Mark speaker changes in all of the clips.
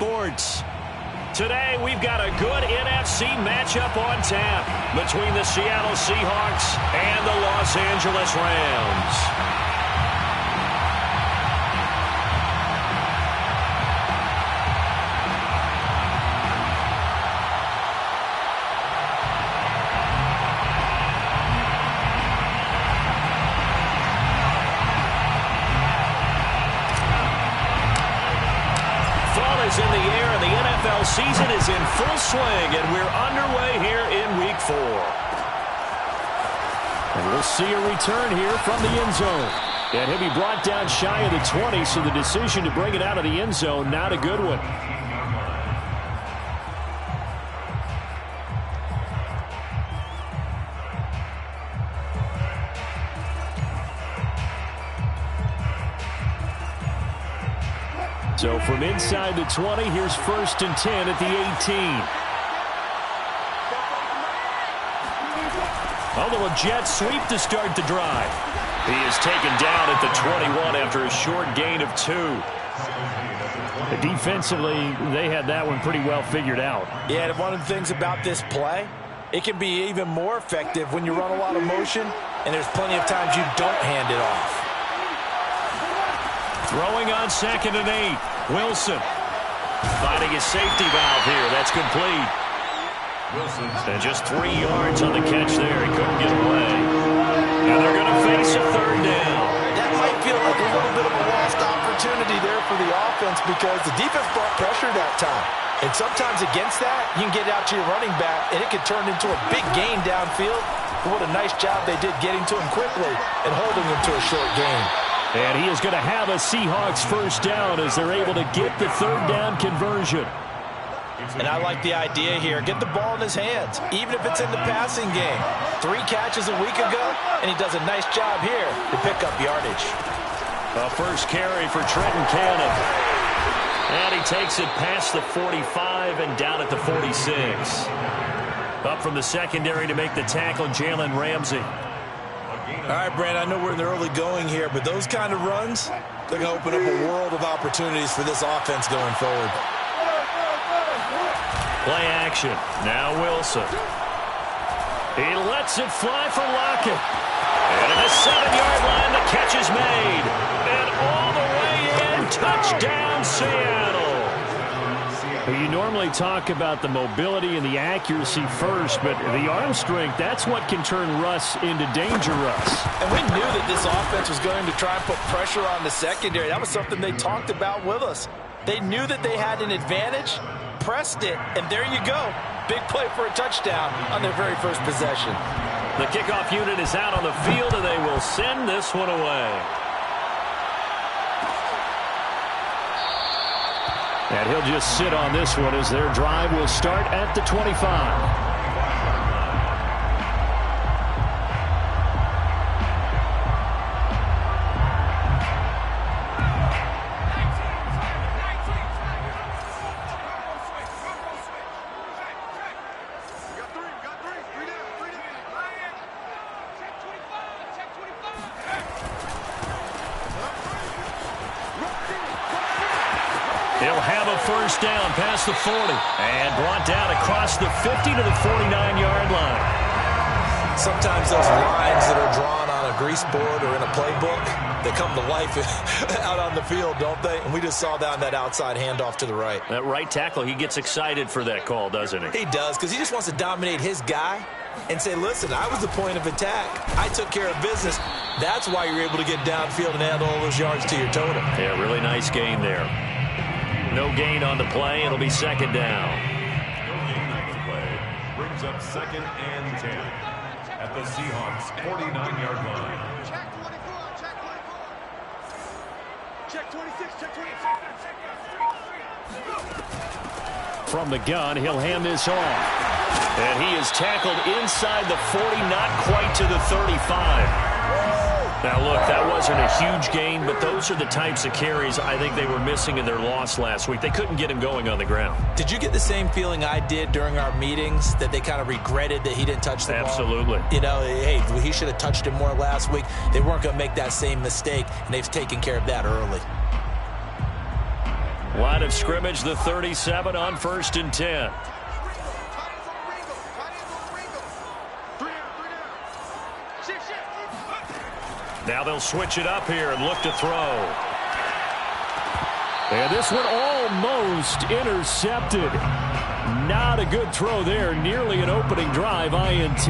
Speaker 1: Sports. Today, we've got a good NFC matchup on tap between the Seattle Seahawks and the Los Angeles Rams. In the air, and the NFL season is in full swing, and we're underway here in Week 4. And we'll see a return here from the end zone. And he'll be brought down shy of the 20, so the decision to bring it out of the end zone, not a good one. So from inside the 20, here's 1st and 10 at the 18. A little jet sweep to start the drive. He is taken down at the 21 after a short gain of 2. Defensively, they had that one pretty well figured out.
Speaker 2: Yeah, and one of the things about this play, it can be even more effective when you run a lot of motion, and there's plenty of times you don't hand it off.
Speaker 1: Throwing on 2nd and 8. Wilson finding his safety valve here. That's complete. And just 3 yards on the catch there. He couldn't get away. And they're going to face a 3rd down.
Speaker 2: That might feel like a little bit of a lost opportunity there for the offense because the defense brought pressure that time. And sometimes against that, you can get out to your running back, and it can turn into a big gain downfield. But what a nice job they did getting to him quickly and holding him to a short gain.
Speaker 1: And he is going to have a Seahawks 1st down as they're able to get the 3rd down conversion.
Speaker 2: And I like the idea here. Get the ball in his hands, even if it's in the passing game. 3 catches a week ago, and he does a nice job here to pick up yardage.
Speaker 1: A first carry for Trenton Cannon. And he takes it past the 45 and down at the 46. Up from the secondary to make the tackle, Jalen Ramsey.
Speaker 2: All right, Brand, I know we're in the early going here, but those kind of runs, they're going to open up a world of opportunities for this offense going forward.
Speaker 1: Play action. Now Wilson. He lets it fly for Lockett. And at the 7-yard line, the catch is made. And all the way in, touchdown Seattle. You normally talk about the mobility and the accuracy first, but the arm strength, that's what can turn Russ into danger Russ.
Speaker 2: And we knew that this offense was going to try and put pressure on the secondary. That was something they talked about with us. They knew that they had an advantage, pressed it, and there you go. Big play for a touchdown on their very first possession.
Speaker 1: The kickoff unit is out on the field, and they will send this one away. And he'll just sit on this one as their drive will start at the 25. He'll have a first down past the 40 and brought down across the 50 to the 49-yard line.
Speaker 2: Sometimes those lines that are drawn on a grease board or in a playbook, they come to life out on the field, don't they? And we just saw down that outside handoff to the right.
Speaker 1: That right tackle, he gets excited for that call, doesn't he?
Speaker 2: He does, because he just wants to dominate his guy and say, listen, I was the point of attack. I took care of business. That's why you're able to get downfield and add all those yards to your total.
Speaker 1: Yeah, really nice gain there. No gain on the play. It'll be 2nd down.
Speaker 3: Brings up 2nd and 10 at the Seahawks 49-yard line.
Speaker 4: Check 24, check 24. Check 26, check 26.
Speaker 1: From the gun, he'll hand this off. And he is tackled inside the 40, not quite to the 35. Now, look, that wasn't a huge gain, but those are the types of carries I think they were missing in their loss last week. They couldn't get him going on the ground.
Speaker 2: Did you get the same feeling I did during our meetings, that they kind of regretted that he didn't touch the ball?
Speaker 1: Absolutely.
Speaker 2: You know, hey, he should have touched it more last week. They weren't going to make that same mistake, and they've taken care of that early.
Speaker 1: Line of scrimmage, the 37 on 1st and 10. Now they'll switch it up here and look to throw. And this one almost intercepted. Not a good throw there. Nearly an opening drive INT.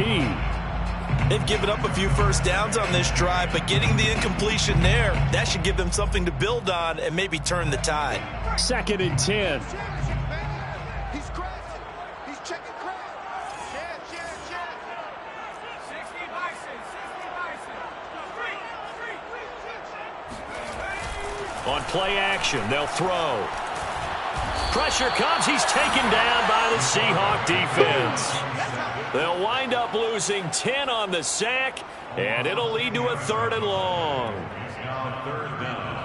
Speaker 2: They've given up a few first downs on this drive, but getting the incompletion there, that should give them something to build on and maybe turn the tide.
Speaker 1: 2nd and 10.
Speaker 4: He's crashing. He's checking crash. Check. 60 Bison.
Speaker 1: On play action, they'll throw. Pressure comes. He's taken down by the Seahawk defense. They'll wind up losing 10 on the sack, and it'll lead to a 3rd and long.
Speaker 3: Now 3rd down.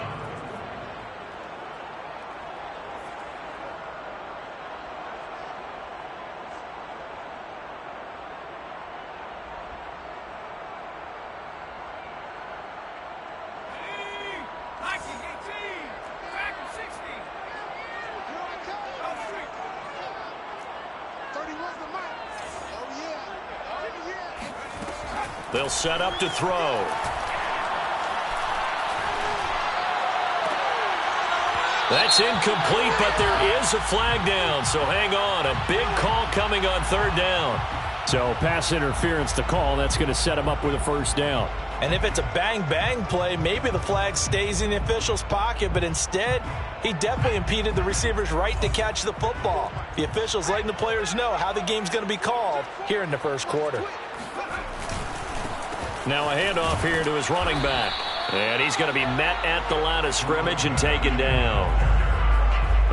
Speaker 1: They'll set up to throw. That's incomplete, but there is a flag down, so hang on. A big call coming on 3rd down. So pass interference to call. That's going to set him up with a 1st down.
Speaker 2: And if it's a bang-bang play, maybe the flag stays in the official's pocket, but instead, he definitely impeded the receiver's right to catch the football. The official's letting the players know how the game's going to be called here in the 1st quarter.
Speaker 1: Now a handoff here to his running back. And he's going to be met at the line of scrimmage and taken down.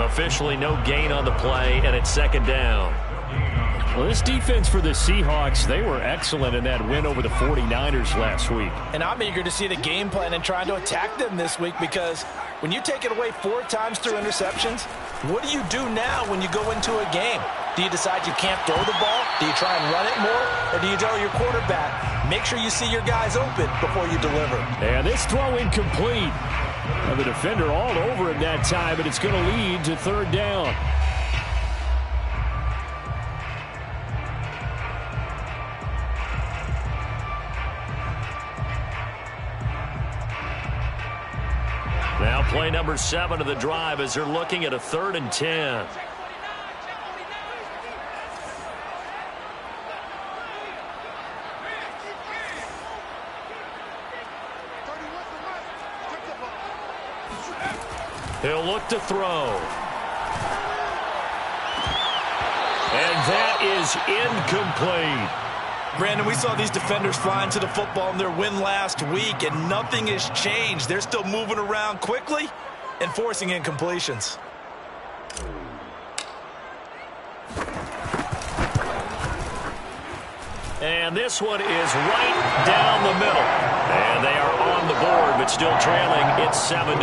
Speaker 1: Officially no gain on the play, and it's 2nd down. Well, this defense for the Seahawks, they were excellent in that win over the 49ers last week.
Speaker 2: And I'm eager to see the game plan and trying to attack them this week, because when you take it away 4 times through interceptions, what do you do now when you go into a game? Do you decide you can't throw the ball? Do you try and run it more? Or do you tell your quarterback, make sure you see your guys open before you deliver?
Speaker 1: And this throw incomplete. Now the defender all over him that time, but it's going to lead to 3rd down. Now play number 7 of the drive as they're looking at a 3rd and 10. He'll look to throw. And that is incomplete.
Speaker 2: Brandon, we saw these defenders flying to the football in their win last week, and nothing has changed. They're still moving around quickly and forcing incompletions.
Speaker 1: And this one is right down the middle. And they are on the board, but still trailing. It's 7-3.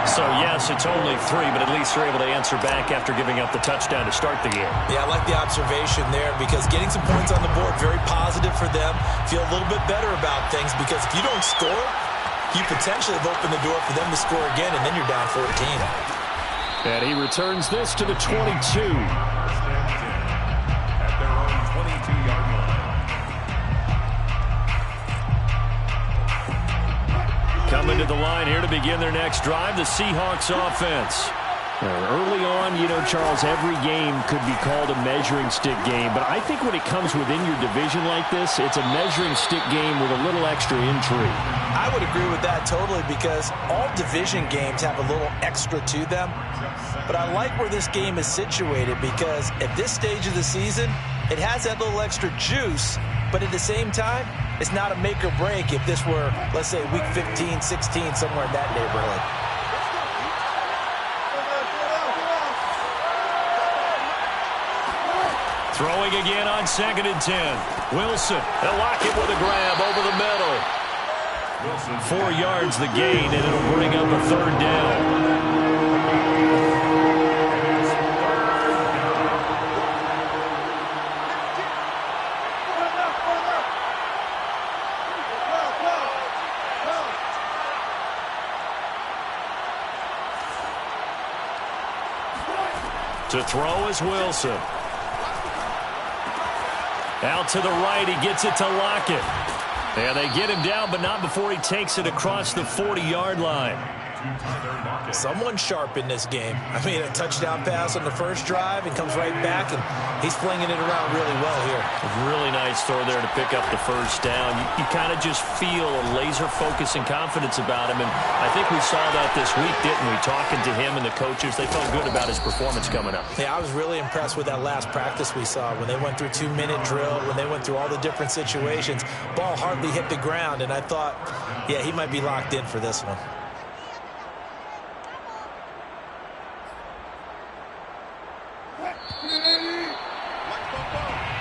Speaker 1: So, yes, it's only 3, but at least they're able to answer back after giving up the touchdown to start the game.
Speaker 2: Yeah, I like the observation there, because getting some points on the board, very positive for them. Feel a little bit better about things, because if you don't score, you potentially have opened the door for them to score again, and then you're down 14.
Speaker 1: And he returns this to the 22.
Speaker 3: At their own 22-yard line.
Speaker 1: Coming to the line here to begin their next drive, the Seahawks offense. Early on, you know, Charles, every game could be called a measuring stick game. But I think when it comes within your division like this, it's a measuring stick game with a little extra intrigue.
Speaker 2: I would agree with that totally, because all division games have a little extra to them. But I like where this game is situated, because at this stage of the season, it has that little extra juice. But at the same time, it's not a make or break if this were, let's say, week 15, 16, somewhere in that neighborhood.
Speaker 1: Throwing again on 2nd and 10. Wilson, they'll lock it with a grab over the middle. 4 yards the gain, and it'll bring up a 3rd down. To throw is Wilson. Out to the right, he gets it to Lockett. And they get him down, but not before he takes it across the 40-yard line.
Speaker 2: Someone sharp in this game. I mean, a touchdown pass on the first drive and comes right back, and he's flinging it around really well here.
Speaker 1: A really nice throw there to pick up the first down. You kind of just feel a laser focus and confidence about him, and I think we saw that this week, didn't we? Talking to him and the coaches, they felt good about his performance coming up.
Speaker 2: Yeah, I was really impressed with that last practice we saw when they went through 2-minute drill, when they went through all the different situations. Ball hardly hit the ground, and I thought, yeah, he might be locked in for this one.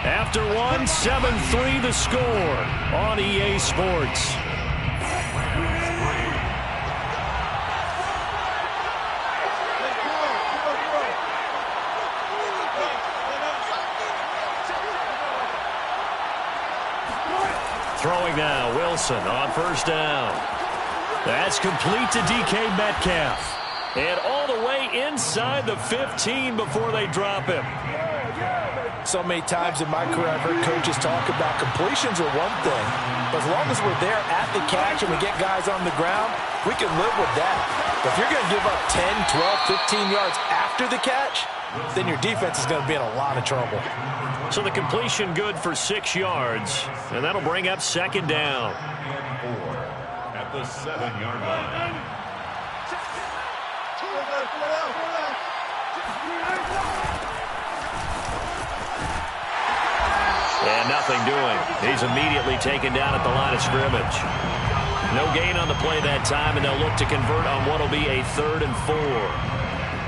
Speaker 1: After one, 7-3 the score on EA Sports. Throwing now, Wilson on first down. That's complete to DK Metcalf. And all the way inside the 15 before they drop him.
Speaker 2: So many times in my career, I've heard coaches talk about completions are one thing, but as long as we're there at the catch and we get guys on the ground, we can live with that. But if you're going to give up 10, 12, 15 yards after the catch, then your defense is going to be in a lot of trouble.
Speaker 1: So the completion good for 6 yards, and that'll bring up second down.
Speaker 3: And 4 at the 7-yard line.
Speaker 1: And nothing doing. He's immediately taken down at the line of scrimmage. No gain on the play that time, and they'll look to convert on what will be a 3rd and 4.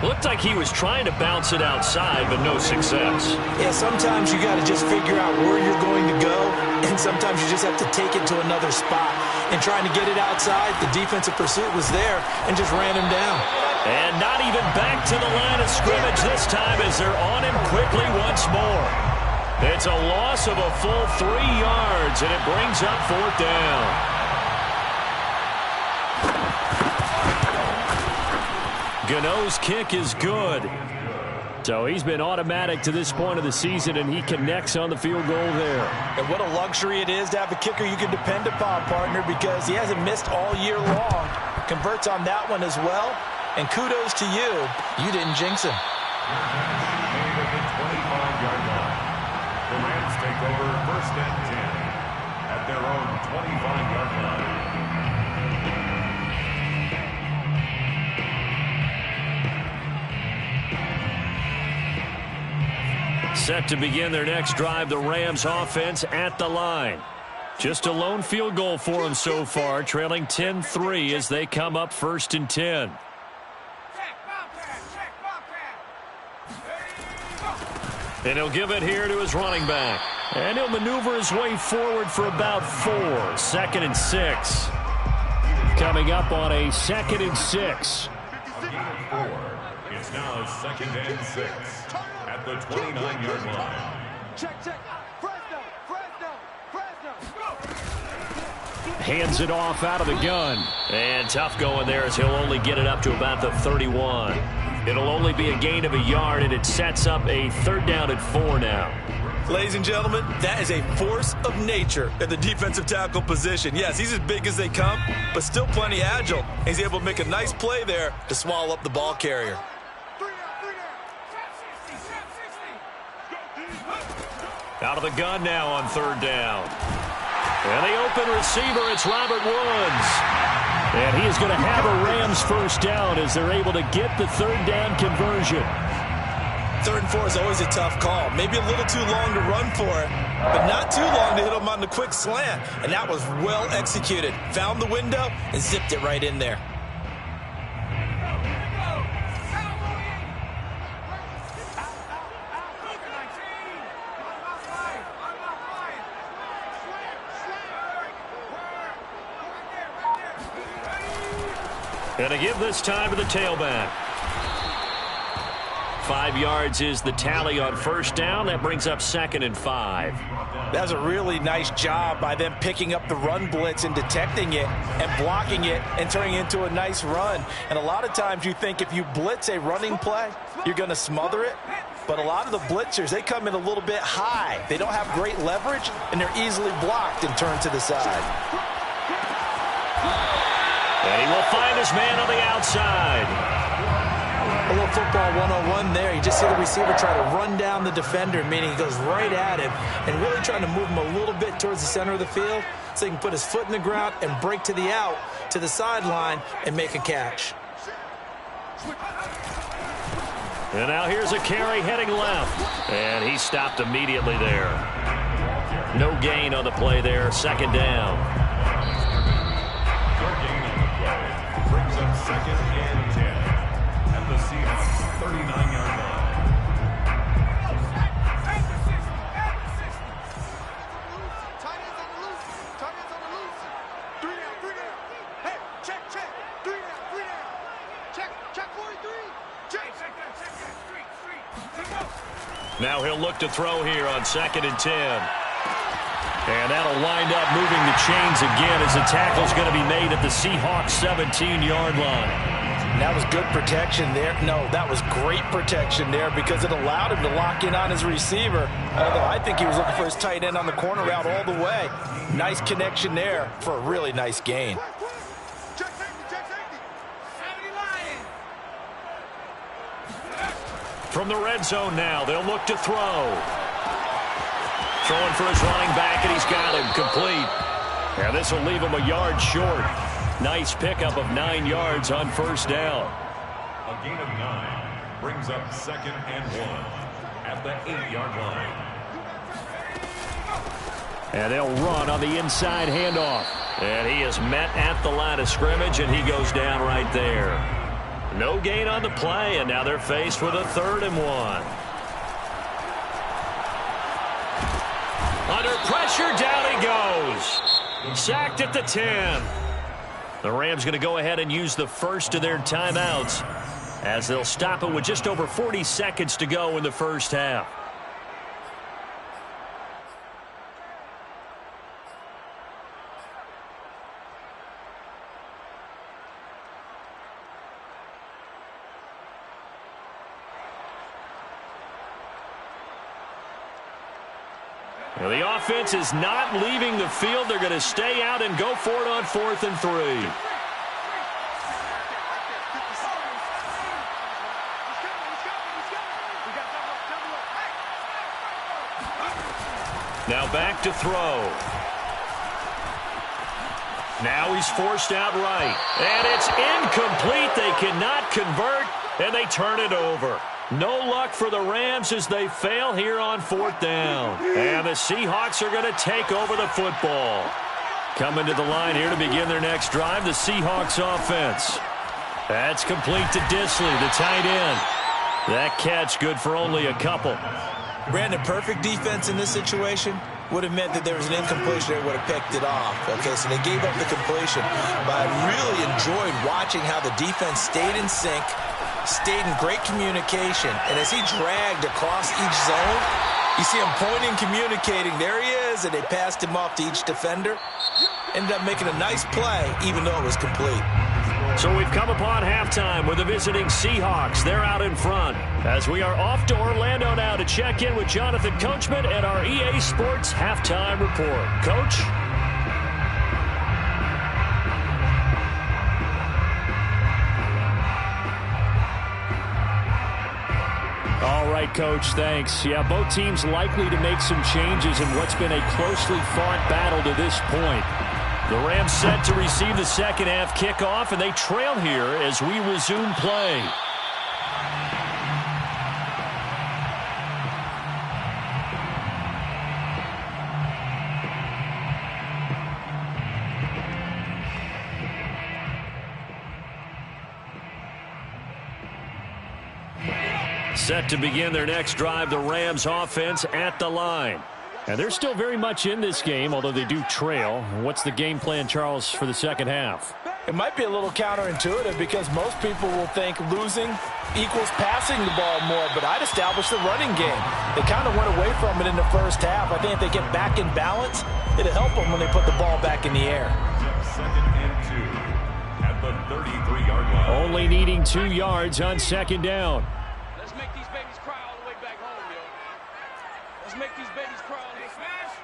Speaker 1: Looked like he was trying to bounce it outside, but no success.
Speaker 2: Yeah, sometimes you got to just figure out where you're going to go, and sometimes you just have to take it to another spot. And trying to get it outside, the defensive pursuit was there and just ran him down.
Speaker 1: And not even back to the line of scrimmage this time as they're on him quickly once more. It's a loss of a full 3 yards, and it brings up 4th down. Gano's kick is good. So he's been automatic to this point of the season, and he connects on the field goal there.
Speaker 2: And what a luxury it is to have a kicker you can depend upon, partner, because he hasn't missed all year long. Converts on that one as well. And kudos to you. You didn't jinx him.
Speaker 3: The Rams take over 1st and 10 at their own 25-yard line.
Speaker 1: Set to begin their next drive, the Rams offense at the line. Just a lone field goal for them so far, trailing 10-3 as they come up 1st and 10. And he'll give it here to his running back. And he'll maneuver his way forward for about 4. 2nd and 6. Coming up on a 2nd and 6.
Speaker 3: A gain of 4. It's now 2nd and 6 at the 29-yard line.
Speaker 4: Check. Fresno.
Speaker 1: Hands it off out of the gun. And tough going there as he'll only get it up to about the 31. It'll only be a gain of a yard, and it sets up a 3rd down and 4 now.
Speaker 2: Ladies and gentlemen, that is a force of nature at the defensive tackle position. Yes, he's as big as they come, but still plenty agile. He's able to make a nice play there to swallow up the ball carrier.
Speaker 1: Out of the gun now on 3rd down. And the open receiver, it's Robert Woods. And he is going to have a Rams 1st down as they're able to get the 3rd down conversion.
Speaker 2: 3rd and 4 is always a tough call. Maybe a little too long to run for it, but not too long to hit him on the quick slant. And that was well executed. Found the window and zipped it right in there.
Speaker 1: And to give this time to the tailback. 5 yards is the tally on first down. That brings up 2nd and 5.
Speaker 2: That was a really nice job by them picking up the run blitz and detecting it and blocking it and turning it into a nice run. And a lot of times you think if you blitz a running play, you're going to smother it. But a lot of the blitzers, they come in a little bit high. They don't have great leverage, and they're easily blocked and turned to the side.
Speaker 1: And he will find his man on the outside.
Speaker 2: A little football 101 there. You just see the receiver try to run down the defender, meaning he goes right at him and really trying to move him a little bit towards the center of the field so he can put his foot in the ground and break to the out, to the sideline, and make a catch.
Speaker 1: And now here's a carry heading left. And he stopped immediately there. No gain on the play there. 2nd down.
Speaker 3: Your gain on the play brings up 2nd and 10 at the Seahawks 39-yard line.
Speaker 1: Now he'll look to throw here on 2nd and 10. And that'll wind up moving the chains again as the tackle's going to be made at the Seahawks 17-yard line.
Speaker 2: That was good protection there. No, that was great protection there because it allowed him to lock in on his receiver. Although I think he was looking for his tight end on the corner route all the way. Nice connection there for a really nice gain.
Speaker 1: From the red zone now, they'll look to throw. Throwing for his running back, and he's got him complete. And this will leave him a yard short. Nice pickup of 9 yards on first down.
Speaker 3: A gain of 9 brings up 2nd and 1 at the 8-yard line.
Speaker 1: And they'll run on the inside handoff. And he is met at the line of scrimmage, and he goes down right there. No gain on the play, and now they're faced with a 3rd and 1. Under pressure, down he goes. Sacked at the 10. The Rams going to go ahead and use the first of their timeouts as they'll stop it with just over 40 seconds to go in the first half. Well, the offense is not leaving the field. They're going to stay out and go for it on 4th and 3. Now back to throw. Now he's forced out right. And it's incomplete. They cannot convert, and they turn it over. No luck for the Rams as they fail here on 4th down. And the Seahawks are going to take over the football. Coming to the line here to begin their next drive, the Seahawks offense. That's complete to Disley, the tight end. That catch good for only a couple.
Speaker 2: Brandon, perfect defense in this situation would have meant that there was an incompletion. They would have picked it off. Okay, so they gave up the completion. But I really enjoyed watching how the defense stayed in sync, stayed in great communication, and as he dragged across each zone, you see him pointing, communicating. There he is, and they passed him off to each defender. Ended up making a nice play, even though it was complete.
Speaker 1: So we've come upon halftime with the visiting Seahawks. They're out in front as we are off to Orlando now to check in with Jonathan Coachman and our EA Sports Halftime Report. Coach? All right, Coach, thanks. Yeah, both teams likely to make some changes in what's been a closely fought battle to this point. The Rams set to receive the second half kickoff, and they trail here as we resume play. Set to begin their next drive, the Rams offense at the line. And they're still very much in this game, although they do trail. What's the game plan, Charles, for the second half?
Speaker 2: It might be a little counterintuitive because most people will think losing equals passing the ball more, but I'd establish the running game. They kind of went away from it in the first half. I think if they get back in balance, it'll help them when they put the ball back in the air.
Speaker 3: 2nd and 2 at the 33-yard line.
Speaker 1: Only needing 2 yards on 2nd down.
Speaker 4: Let's make these babies cry all the way back home, yo. Let's make these babies cry all the way back.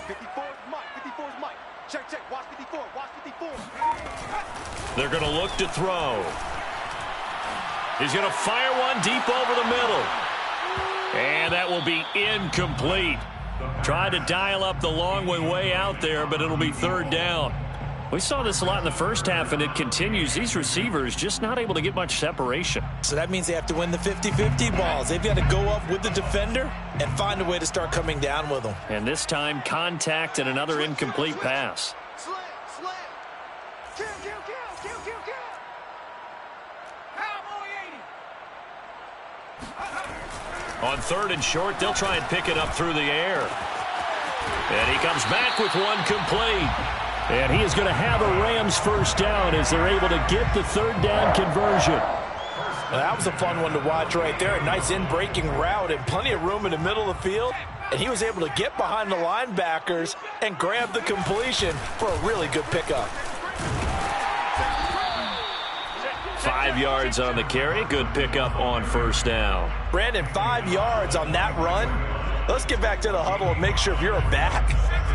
Speaker 4: 54's Mike. 54's Mike. Check, check. Watch 54. Watch 54.
Speaker 1: They're going to look to throw. He's going to fire one deep over the middle. And that will be incomplete. Tried to dial up the long way out there, but it'll be 3rd down. We saw this a lot in the first half, and it continues. These receivers just not able to get much separation.
Speaker 2: So that means they have to win the 50-50 balls. They've got to go up with the defender and find a way to start coming down with them.
Speaker 1: And this time, contact and another incomplete pass.
Speaker 4: Slam, slam. Kill, kill, kill, kill, kill, kill. Cowboy 80.
Speaker 1: On 3rd and short, they'll try and pick it up through the air. And he comes back with one complete. And he is going to have a Rams 1st down as they're able to get the 3rd down conversion.
Speaker 2: Well, that was a fun one to watch right there. A nice in-breaking route and plenty of room in the middle of the field. And he was able to get behind the linebackers and grab the completion for a really good pickup.
Speaker 1: 5 yards on the carry. Good pickup on 1st down.
Speaker 2: Brandon, 5 yards on that run. Let's get back to the huddle and make sure if you're a back,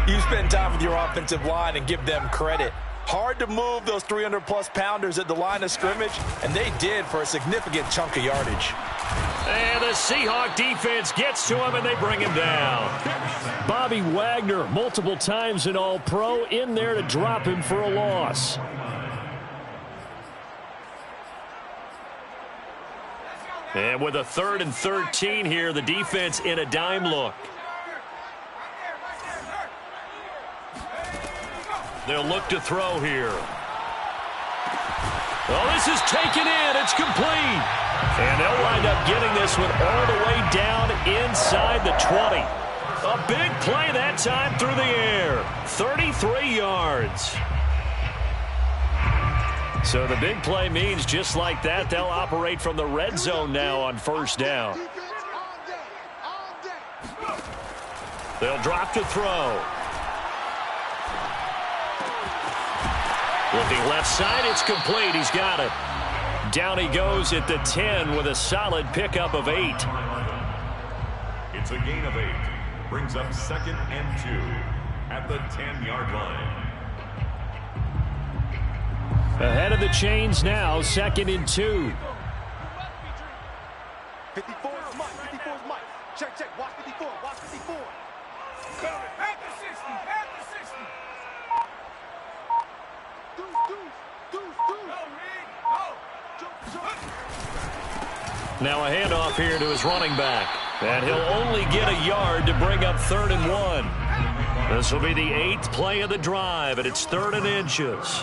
Speaker 2: you spend time with your offensive line and give them credit. Hard to move those 300-plus pounders at the line of scrimmage, and they did for a significant chunk of yardage.
Speaker 1: And the Seahawk defense gets to him, and they bring him down. Bobby Wagner, multiple times an All-Pro, in there to drop him for a loss. And with a 3rd and 13 here, the defense in a dime look. They'll look to throw here. Oh, this is taken in. It's complete. And they'll wind up getting this one all the way down inside the 20. A big play that time through the air. 33 yards. So the big play means just like that, they'll operate from the red zone now on 1st down. They'll drop to throw. Looking left side, it's complete. He's got it. Down he goes at the 10 with a solid pickup of 8.
Speaker 3: It's a gain of 8. Brings up 2nd and 2 at the 10-yard line.
Speaker 1: Ahead of the chains now, 2nd and 2.
Speaker 4: 54's Mike. 54's Mike. Check, check. Watch 54. Watch 54. At the 60. At the 60.
Speaker 1: Now a handoff here to his running back. And he'll only get a yard to bring up 3rd and 1. This will be the 8th play of the drive, and it's 3rd and inches.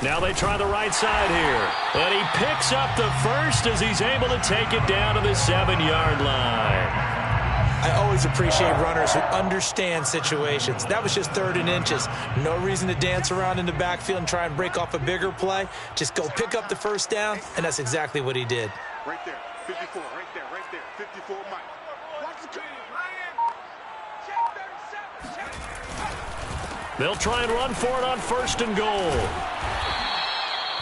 Speaker 1: Now they try the right side here. And he picks up the 1st as he's able to take it down to the 7-yard line.
Speaker 2: I always appreciate runners who understand situations. That was just 3rd and inches. No reason to dance around in the backfield and try and break off a bigger play. Just go pick up the 1st down, and that's exactly what he did.
Speaker 4: Right there. 54. Right there. Right there. 54 Mike. Watch the team. Check 37.
Speaker 1: They'll try and run for it on 1st and goal.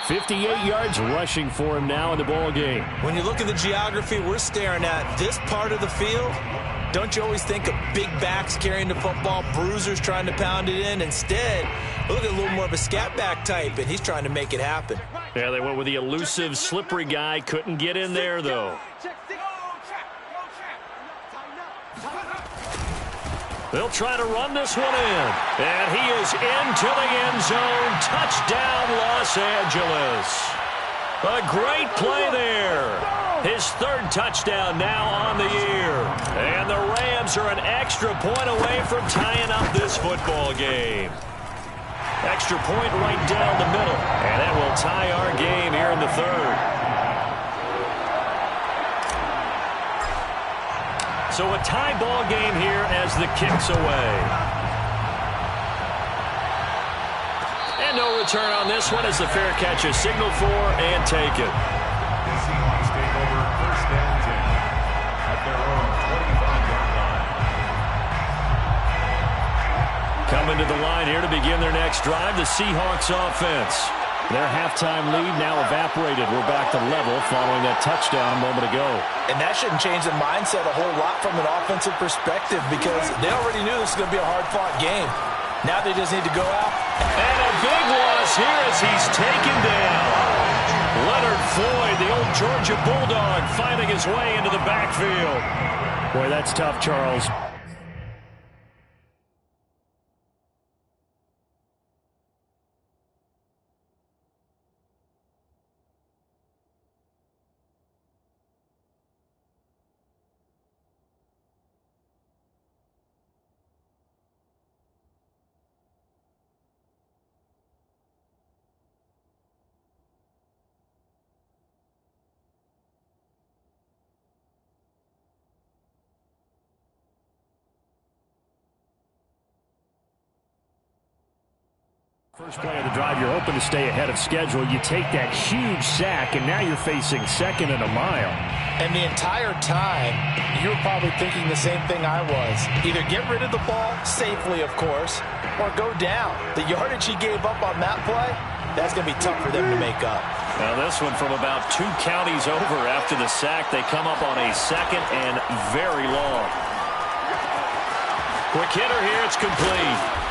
Speaker 1: 58 yards rushing for him now in the ball game.
Speaker 2: When you look at the geography we're staring at, this part of the field, don't you always think of big backs carrying the football, bruisers trying to pound it in? Instead, look at a little more of a scat back type, and he's trying to make it happen.
Speaker 1: Yeah, they went with the elusive, slippery guy. Couldn't get in there, though. They'll try to run this one in. And he is into the end zone. Touchdown, Los Angeles. A great play there. His 3rd touchdown now on the year. And the Rams are an extra point away from tying up this football game. Extra point right down the middle. And that will tie our game here in the third. So a tie ball game here as the kick's away. And no return on this one as the fair catch is signaled for and taken.
Speaker 3: The Seahawks take over first down 10 at their own 25-yard line.
Speaker 1: Coming to the line here to begin their next drive, the Seahawks offense. Their halftime lead now evaporated. We're back to level following that touchdown a moment ago.
Speaker 2: And that shouldn't change the mindset a whole lot from an offensive perspective because they already knew this was going to be a hard-fought game. Now they just need to go out.
Speaker 1: And a big loss here as he's taken down. Leonard Floyd, the old Georgia Bulldog, finding his way into the backfield. Boy, that's tough, Charles. First play of the drive, you're hoping to stay ahead of schedule. You take that huge sack, and now you're facing second and a mile.
Speaker 2: And the entire time, you were probably thinking the same thing I was. Either get rid of the ball, safely, of course, or go down. The yardage he gave up on that play, that's going to be tough for them to make up.
Speaker 1: Now this one from about 2 counties over after the sack. They come up on a second and very long. Quick hitter here, it's complete.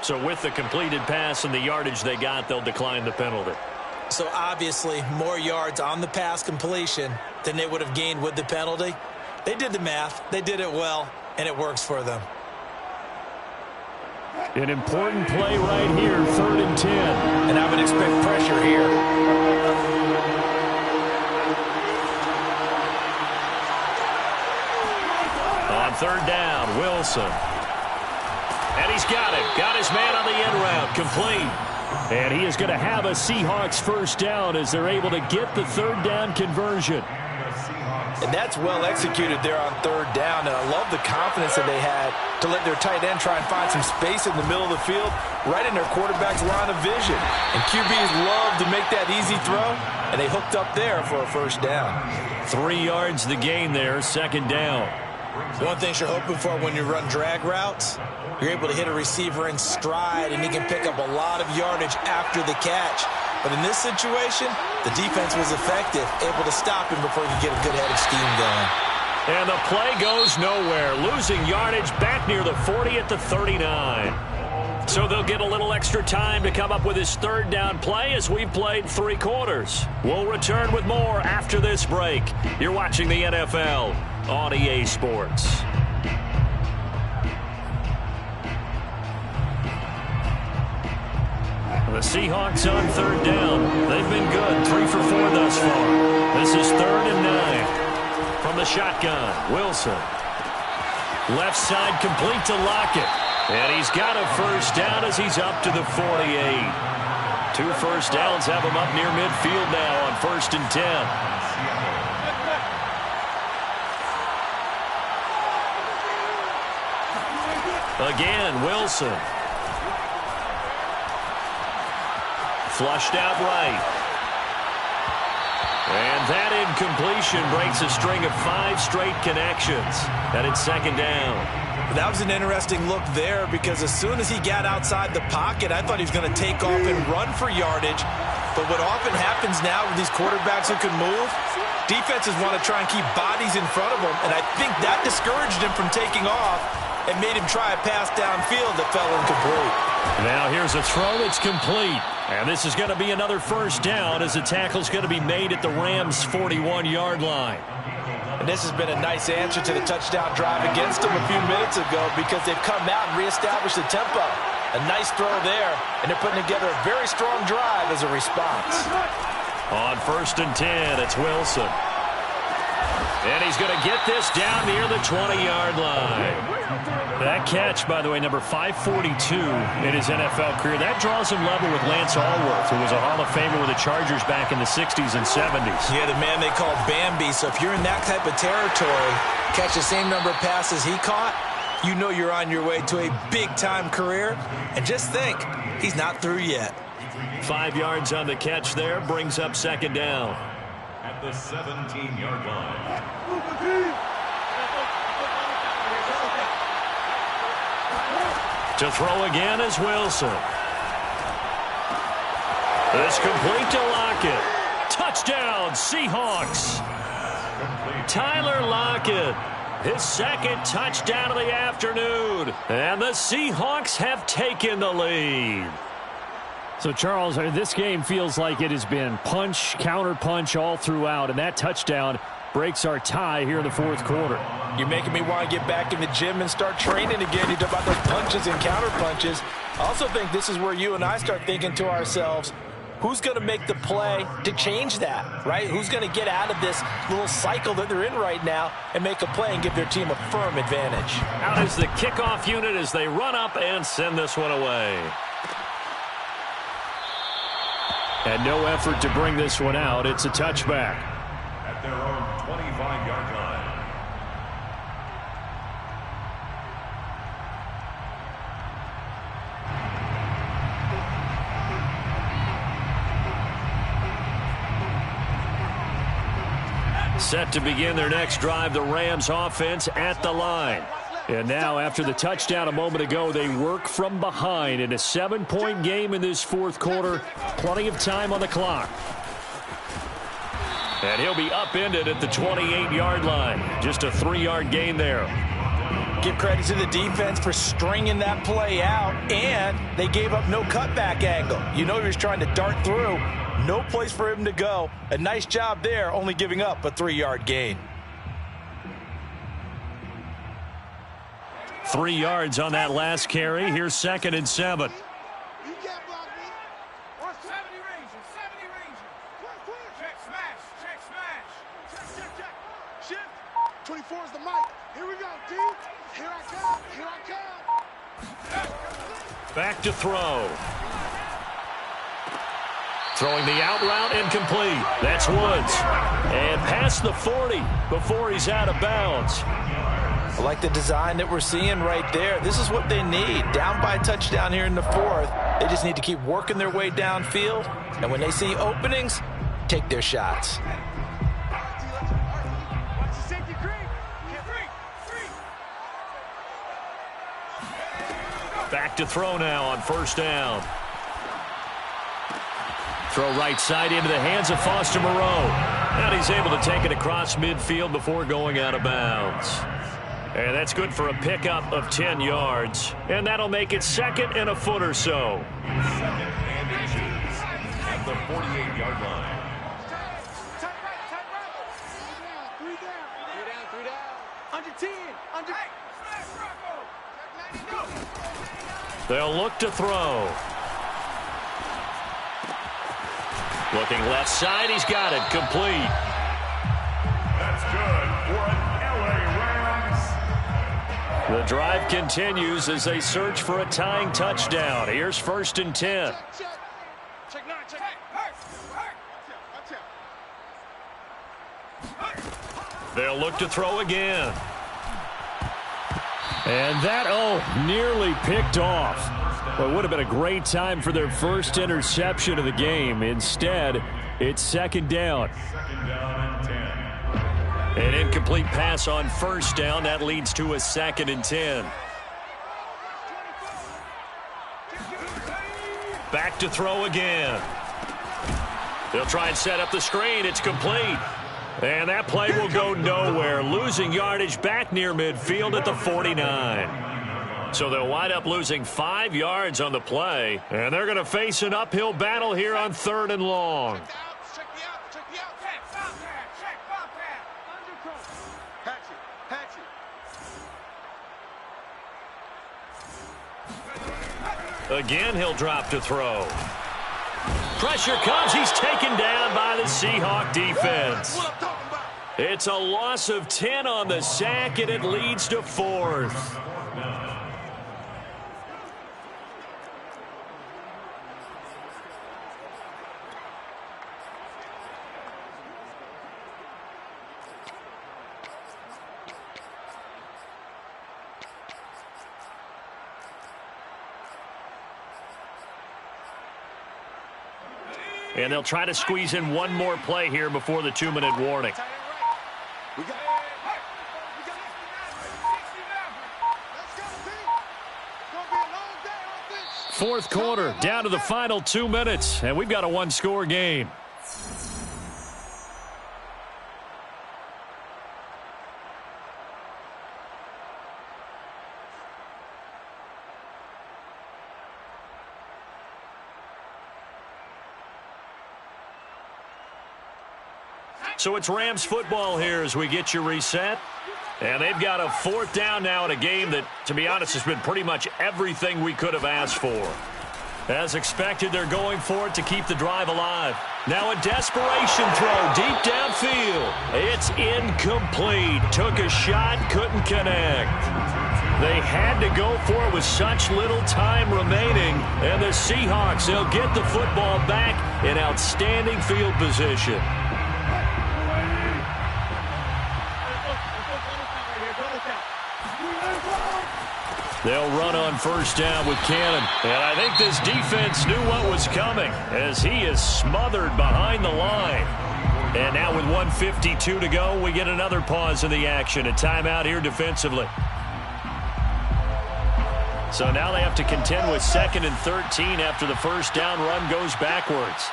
Speaker 1: So with the completed pass and the yardage they got, they'll decline the penalty.
Speaker 2: So obviously more yards on the pass completion than they would have gained with the penalty. They did the math. They did it well, and it works for them.
Speaker 1: An important play right here, 3rd and 10.
Speaker 2: And I would expect pressure here.
Speaker 1: On 3rd down, Wilson. And he's got it. Got his man on the end route. Complete. And he is going to have a Seahawks first down as they're able to get the 3rd down conversion.
Speaker 2: And that's well executed there on 3rd down. And I love the confidence that they had to let their tight end try and find some space in the middle of the field, right in their quarterback's line of vision. And QBs love to make that easy throw, and they hooked up there for a first down.
Speaker 1: 3 yards the gain there, 2nd down.
Speaker 2: One thing you're hoping for when you run drag routes, you're able to hit a receiver in stride, and he can pick up a lot of yardage after the catch. But in this situation, the defense was effective, able to stop him before he could get a good head of steam going.
Speaker 1: And the play goes nowhere, losing yardage back near the 40 at the 39. So they'll get a little extra time to come up with his 3rd down play as we've played 3 quarters. We'll return with more after this break. You're watching the NFL on EA Sports. The Seahawks on 3rd down. They've been good, 3 for 4 thus far. This is 3rd and 9. From the shotgun, Wilson. Left side complete to Lockett. And he's got a first down as he's up to the 48. 2 first downs have him up near midfield now on 1st and 10. Again, Wilson. Flushed out right. And that incompletion breaks a string of 5 straight connections. And it's 2nd down.
Speaker 2: That was an interesting look there because as soon as he got outside the pocket, I thought he was going to take off and run for yardage. But what often happens now with these quarterbacks who can move, defenses want to try and keep bodies in front of them. And I think that discouraged him from taking off and made him try a pass downfield that fell incomplete.
Speaker 1: Now here's a throw that's complete. And this is going to be another first down as the tackle's going to be made at the Rams' 41-yard line.
Speaker 2: And this has been a nice answer to the touchdown drive against them a few minutes ago because they've come out and reestablished the tempo. A nice throw there, and they're putting together a very strong drive as a response.
Speaker 1: On 1st and 10, it's Wilson. And he's going to get this down near the 20-yard line. That catch, by the way, number 542 in his NFL career, that draws him level with Lance Allworth, who was a Hall of Famer with the Chargers back in the 60s and 70s.
Speaker 2: Yeah, the man they call Bambi. So if you're in that type of territory, catch the same number of passes he caught, you know you're on your way to a big-time career. And just think, he's not through yet.
Speaker 1: 5 yards on the catch there, brings up second down.
Speaker 3: At the 17-yard line.
Speaker 1: To throw again is Wilson. It's complete to Lockett. Touchdown, Seahawks. Tyler Lockett, his second touchdown of the afternoon. And the Seahawks have taken the lead.
Speaker 5: So, Charles, this game feels like it has been punch, counter punch all throughout, and that touchdown breaks our tie here in the fourth quarter.
Speaker 2: You're making me want to get back in the gym and start training again. You talk about those punches and counter punches. I also think this is where you and I start thinking to ourselves, who's going to make the play to change that, right? Who's going to get out of this little cycle that they're in right now and make a play and give their team a firm advantage?
Speaker 1: Out is the kickoff unit as they run up and send this one away.
Speaker 5: And no effort to bring this one out. It's a touchback.
Speaker 3: At their own 25-yard line.
Speaker 1: Set to begin their next drive, the Rams offense at the line. And now, after the touchdown a moment ago, they work from behind in a 7-point game in this fourth quarter. Plenty of time on the clock. And he'll be upended at the 28-yard line. Just a 3-yard gain there.
Speaker 2: Give credit to the defense for stringing that play out, and they gave up no cutback angle. You know he was trying to dart through. No place for him to go. A nice job there, only giving up a 3-yard gain.
Speaker 1: 3 yards on that last carry. Here's 2nd and 7.
Speaker 4: You can't block me. We're 70 Rangers, 70 Rangers. Check smash, check smash. Check. Shift. 24 is the mic. Here we go, D. Here I come, here I come.
Speaker 1: Back to throw. Throwing the out route incomplete. That's Woods. And past the 40 before he's out of bounds.
Speaker 2: I like the design that we're seeing right there. This is what they need. Down by a touchdown here in the fourth. They just need to keep working their way downfield. And when they see openings, take their shots.
Speaker 1: Back to throw now on first down. Throw right side into the hands of Foster Moreau. And he's able to take it across midfield before going out of bounds. And that's good for a pickup of 10 yards. And that'll make it 2nd and a foot or so.
Speaker 3: 2nd and inches at the 48-yard line.
Speaker 4: Three down. Under 10. Under.
Speaker 1: They'll look to throw. Looking left side. He's got it. Complete.
Speaker 3: That's good for an LA Rams.
Speaker 1: The drive continues as they search for a tying touchdown. Here's 1st and 10.
Speaker 4: Check 9, check.
Speaker 1: They'll look to throw again.
Speaker 5: And that, nearly picked off. Well, it would have been a great time for their first interception of the game. Instead, it's 2nd down.
Speaker 3: 2nd down and 10.
Speaker 1: An incomplete pass on first down. That leads to a 2nd and 10. Back to throw again. They'll try and set up the screen. It's complete. And that play will go nowhere. Losing yardage back near midfield at the 49. So they'll wind up losing 5 yards on the play. And they're going to face an uphill battle here on 3rd and long. Again, he'll drop to throw. Pressure comes. He's taken down by the Seahawk defense. It's a loss of 10 on the sack, and it leads to 4th. And they'll try to squeeze in one more play here before the 2-minute warning. Fourth quarter, down to the final 2 minutes, and we've got a one-score game. So it's Rams football here as we get you reset. And they've got a 4th down now in a game that, to be honest, has been pretty much everything we could have asked for. As expected, they're going for it to keep the drive alive. Now a desperation throw deep downfield. It's incomplete. Took a shot, couldn't connect. They had to go for it with such little time remaining. And the Seahawks, they'll get the football back in outstanding field position. They'll run on first down with Cannon. And I think this defense knew what was coming as he is smothered behind the line. And now with 1:52 to go, we get another pause in the action. A timeout here defensively. So now they have to contend with 2nd and 13 after the first down run goes backwards.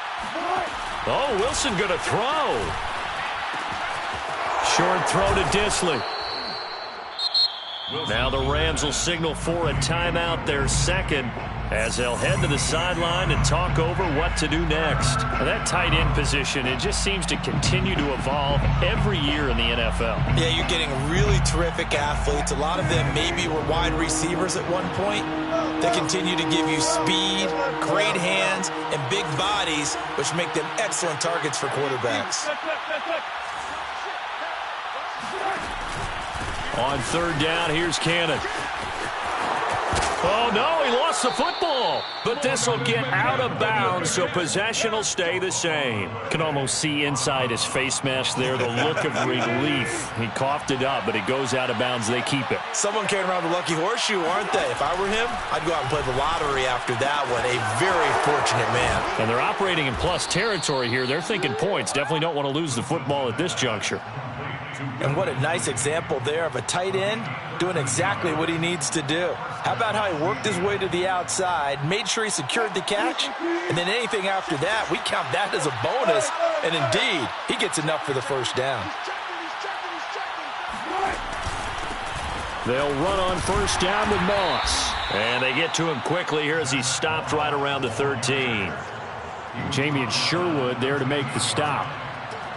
Speaker 1: Oh, Wilson going to throw. Short throw to Disley. Now the Rams will signal for a timeout, their 2nd, as they'll head to the sideline and talk over what to do next. Now that tight end position, it just seems to continue to evolve every year in the NFL.
Speaker 2: Yeah, you're getting really terrific athletes. A lot of them maybe were wide receivers at one point. They continue to give you speed, great hands, and big bodies, which make them excellent targets for quarterbacks.
Speaker 1: On 3rd down, here's Cannon. Oh, no, he lost the football. But this will get out of bounds, so possession will stay the same.
Speaker 5: Can almost see inside his face mask there the look of relief. He coughed it up, but it goes out of bounds. They keep it.
Speaker 2: Someone carrying around the lucky horseshoe, aren't they? If I were him, I'd go out and play the lottery after that one. A very fortunate man.
Speaker 5: And they're operating in plus territory here. They're thinking points. Definitely don't want to lose the football at this juncture.
Speaker 2: And what a nice example there of a tight end doing exactly what he needs to do. How about how he worked his way to the outside, made sure he secured the catch, and then anything after that, we count that as a bonus. And indeed, he gets enough for the first down.
Speaker 5: They'll run on first down with Moss.
Speaker 1: And they get to him quickly here as he stopped right around the 13.
Speaker 5: Jamie and Sherwood there to make the stop.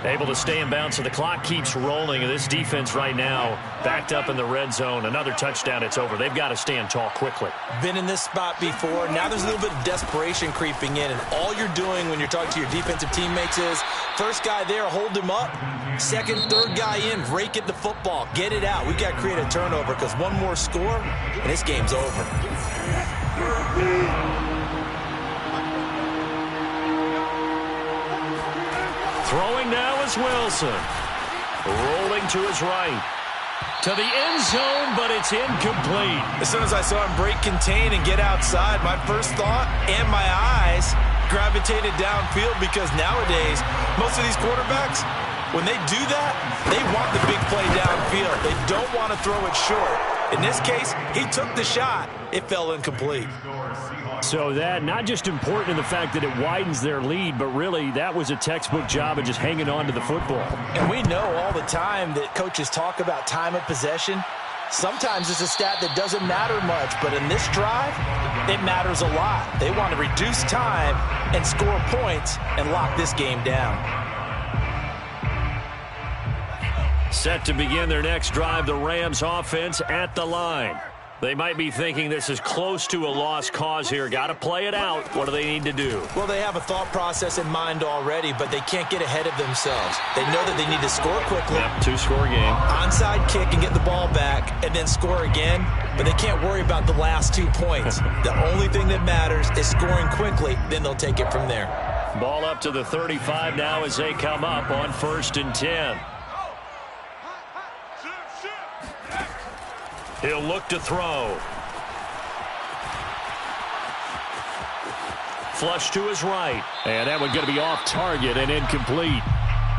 Speaker 1: Able to stay in bounds, so the clock keeps rolling. And this defense right now backed up in the red zone. Another touchdown, it's over. They've got to stand tall quickly.
Speaker 2: Been in this spot before. Now there's a little bit of desperation creeping in. And all you're doing when you're talking to your defensive teammates is, first guy there, hold him up. Second, third guy in, rake at the football. Get it out. We've got to create a turnover because one more score, and this game's over.
Speaker 1: Throwing now is Wilson. Rolling to his right. To the end zone, but it's incomplete.
Speaker 2: As soon as I saw him break contain and get outside, my first thought and my eyes gravitated downfield because nowadays, most of these quarterbacks, when they do that, they want the big play downfield. They don't want to throw it short. In this case, he took the shot. It fell incomplete.
Speaker 5: So that not just important in the fact that it widens their lead, but really that was a textbook job of just hanging on to the football.
Speaker 2: And we know all the time that coaches talk about time of possession. Sometimes it's a stat that doesn't matter much, but in this drive, it matters a lot. They want to reduce time and score points and lock this game down.
Speaker 1: Set to begin their next drive, the Rams offense at the line. They might be thinking this is close to a lost cause here. Got to play it out. What do they need to do?
Speaker 2: Well, they have a thought process in mind already, but they can't get ahead of themselves. They know that they need to score quickly.
Speaker 1: Yep, two-score game.
Speaker 2: Onside kick and get the ball back and then score again, but they can't worry about the last 2 points. The only thing that matters is scoring quickly, then they'll take it from there.
Speaker 1: Ball up to the 35 now as they come up on 1st and 10. He'll look to throw. Flush to his right.
Speaker 5: And that one going to be off target and incomplete.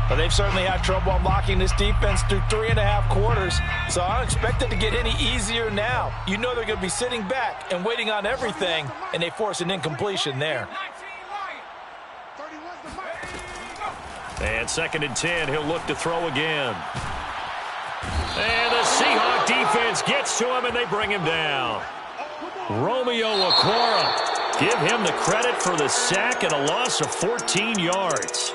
Speaker 2: But they've certainly had trouble unlocking this defense through 3.5 quarters, so I don't expect it to get any easier now. You know they're going to be sitting back and waiting on everything, and they force an incompletion there.
Speaker 1: And 2nd and 10, he'll look to throw again. And the Seahawk defense gets to him, and they bring him down. Romeo Okwara. Give him the credit for the sack and a loss of 14 yards.